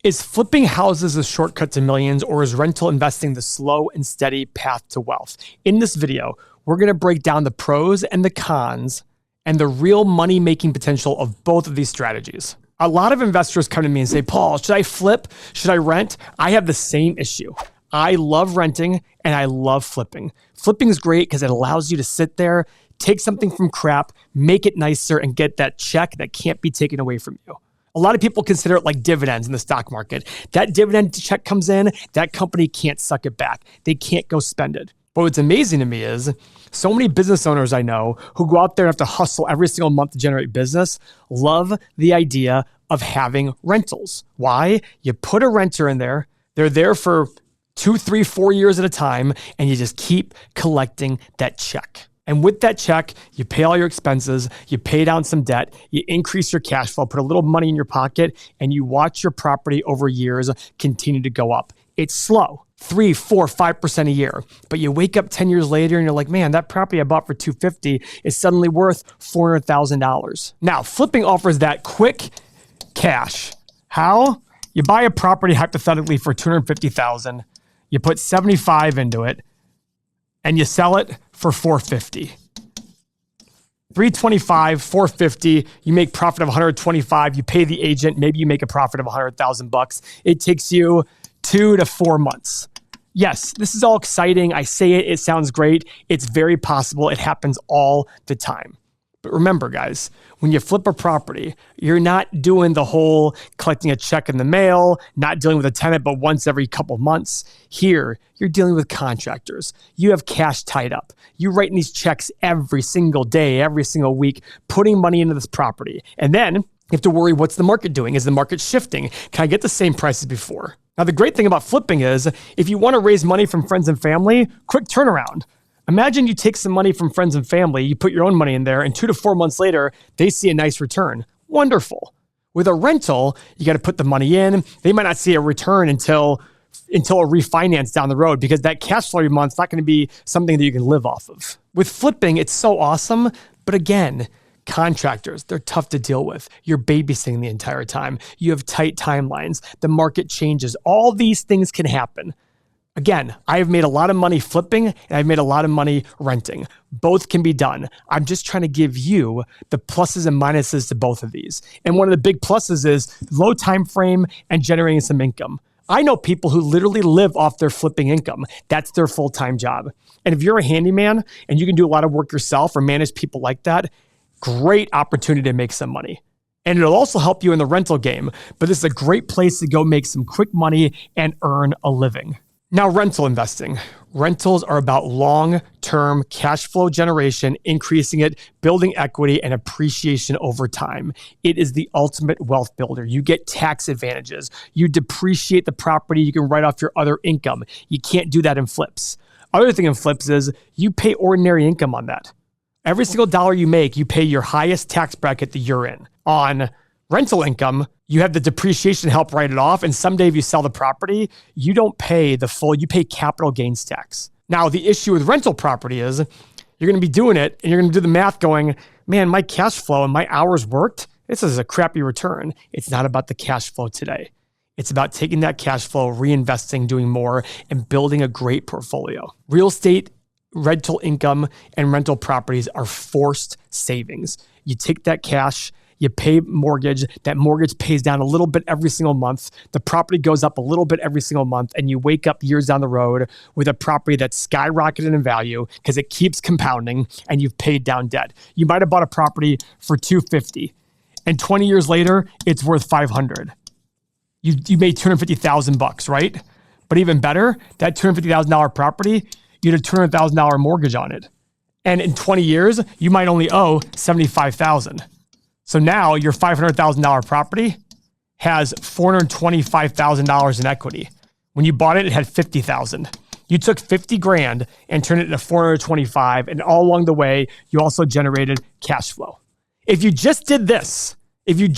Is flipping houses a shortcut to millions, or is rental investing the slow and steady path to wealth? In this video, we're going to break down the pros and the cons and the real money-making potential of both of these strategies. A lot of investors come to me and say, Paul, should I flip? Should I rent? I have the same issue. I love renting and I love flipping. Flipping is great because it allows you to sit there, take something from crap, make it nicer, and get that check that can't be taken away from you. A lot of people consider it like dividends in the stock market. That dividend check comes in, that company can't suck it back. They can't go spend it. But what's amazing to me is so many business owners I know who go out there and have to hustle every single month to generate business love the idea of having rentals. Why? You put a renter in there, they're there for 2, 3, 4 years at a time, and you just keep collecting that check. And with that check, you pay all your expenses, you pay down some debt, you increase your cash flow, put a little money in your pocket, and you watch your property over years continue to go up. It's slow, 3, 4, 5% a year. But you wake up 10 years later and you're like, man, that property I bought for $250 is suddenly worth $400,000. Now, flipping offers that quick cash. How? You buy a property hypothetically for $250,000, you put $75,000 into it, and you sell it for $450,000. $325,000, $450,000, you make profit of $125,000, you pay the agent, maybe you make a profit of $100,000. It takes you 2 to 4 months. Yes, this is all exciting. I say it, it sounds great. It's very possible. It happens all the time. But remember, guys, when you flip a property, you're not doing the whole collecting a check in the mail, not dealing with a tenant, but once every couple of months. Here, you're dealing with contractors. You have cash tied up. You're writing these checks every single day, every single week, putting money into this property. And then you have to worry, what's the market doing? Is the market shifting? Can I get the same price as before? Now, the great thing about flipping is if you want to raise money from friends and family, quick turnaround. Imagine you take some money from friends and family, you put your own money in there, and 2 to 4 months later, they see a nice return. Wonderful. With a rental, you got to put the money in. They might not see a return until a refinance down the road, because that cash flow every month is not going to be something that you can live off of. With flipping, it's so awesome. But again, contractors, they're tough to deal with. You're babysitting the entire time. You have tight timelines. The market changes. All these things can happen. Again, I have made a lot of money flipping and I've made a lot of money renting. Both can be done. I'm just trying to give you the pluses and minuses to both of these. And one of the big pluses is low time frame and generating some income. I know people who literally live off their flipping income. That's their full-time job. And if you're a handyman and you can do a lot of work yourself or manage people like that, great opportunity to make some money. And it'll also help you in the rental game. But this is a great place to go make some quick money and earn a living. Now, rental investing. Rentals are about long-term cash flow generation, increasing it, building equity, and appreciation over time. It is the ultimate wealth builder. You get tax advantages. You depreciate the property. You can write off your other income. You can't do that in flips. Other thing in flips is you pay ordinary income on that. Every single dollar you make, you pay your highest tax bracket that you're in. On rental income, you have the depreciation to help write it off. And someday if you sell the property, you don't pay the full, you pay capital gains tax. Now, the issue with rental property is you're going to be doing it and you're going to do the math going, man, my cash flow and my hours worked, this is a crappy return. It's not about the cash flow today. It's about taking that cash flow, reinvesting, doing more, and building a great portfolio. Real estate, rental income, and rental properties are forced savings. You take that cash, you pay mortgage, that mortgage pays down a little bit every single month. The property goes up a little bit every single month, and you wake up years down the road with a property that's skyrocketed in value because it keeps compounding and you've paid down debt. You might have bought a property for $250, and 20 years later, it's worth $500. You made $250,000, right? But even better, that $250,000 property, you had a $200,000 mortgage on it. And in 20 years, you might only owe $75,000. So now your $500,000 property has $425,000 in equity. When you bought it, it had $50,000. You took $50,000 and turned it into $425,000, and all along the way, you also generated cash flow. If you just did this, you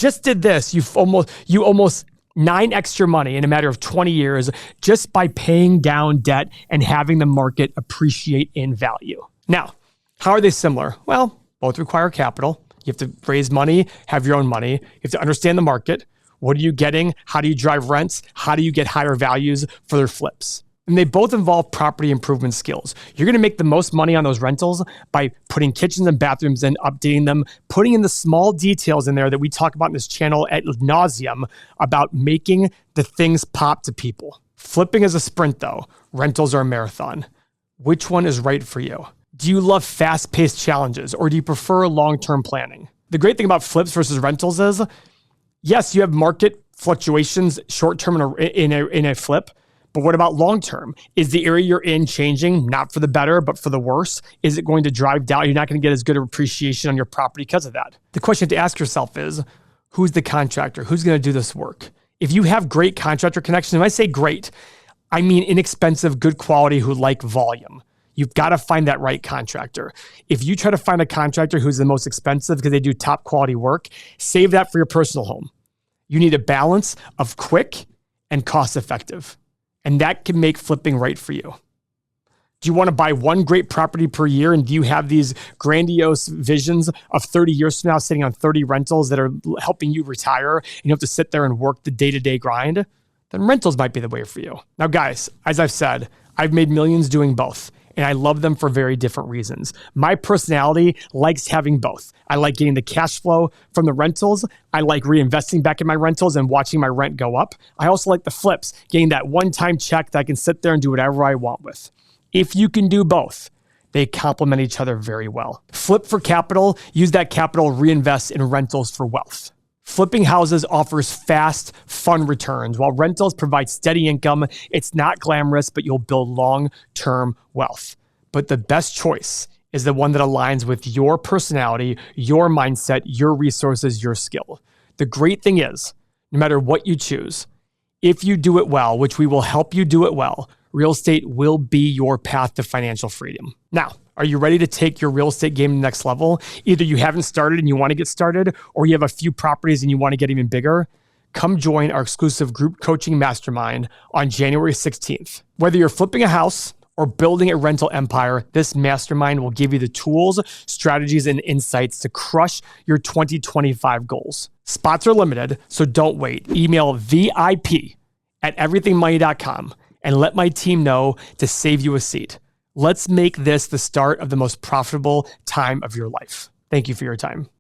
almost 9x your money in a matter of 20 years just by paying down debt and having the market appreciate in value. Now, how are they similar? Well, both require capital. You have to raise money, have your own money. You have to understand the market. What are you getting? How do you drive rents? How do you get higher values for their flips? And they both involve property improvement skills. You're going to make the most money on those rentals by putting kitchens and bathrooms in, updating them, putting in the small details in there that we talk about in this channel ad nauseum about making the things pop to people. Flipping is a sprint though. Rentals are a marathon. Which one is right for you? Do you love fast-paced challenges or do you prefer long-term planning? The great thing about flips versus rentals is, yes, you have market fluctuations short-term in a flip, but what about long-term? Is the area you're in changing, not for the better, but for the worse? Is it going to drive down? You're not going to get as good of appreciation on your property because of that. The question you have to ask yourself is, who's the contractor? Who's going to do this work? If you have great contractor connections, when I say great, I mean inexpensive, good quality, who like volume. You've got to find that right contractor. If you try to find a contractor who's the most expensive because they do top quality work, save that for your personal home. You need a balance of quick and cost effective. And that can make flipping right for you. Do you want to buy one great property per year? And do you have these grandiose visions of 30 years from now sitting on 30 rentals that are helping you retire and you have to sit there and work the day-to-day grind? Then rentals might be the way for you. Now, guys, as I've said, I've made millions doing both. And I love them for very different reasons. My personality likes having both. I like getting the cash flow from the rentals. I like reinvesting back in my rentals and watching my rent go up. I also like the flips, getting that one-time check that I can sit there and do whatever I want with. If you can do both, they complement each other very well. Flip for capital, use that capital, reinvest in rentals for wealth. Flipping houses offers fast, fun returns, while rentals provide steady income. It's not glamorous, but you'll build long-term wealth. But the best choice is the one that aligns with your personality, your mindset, your resources, your skill. The great thing is, no matter what you choose, if you do it well, which we will help you do it well, real estate will be your path to financial freedom. Now, are you ready to take your real estate game to the next level? Either you haven't started and you want to get started, or you have a few properties and you want to get even bigger. Come join our exclusive group coaching mastermind on January 16th. Whether you're flipping a house or building a rental empire, this mastermind will give you the tools, strategies, and insights to crush your 2025 goals. Spots are limited, so don't wait. Email VIP@everythingmoney.com and let my team know to save you a seat. Let's make this the start of the most profitable time of your life. Thank you for your time.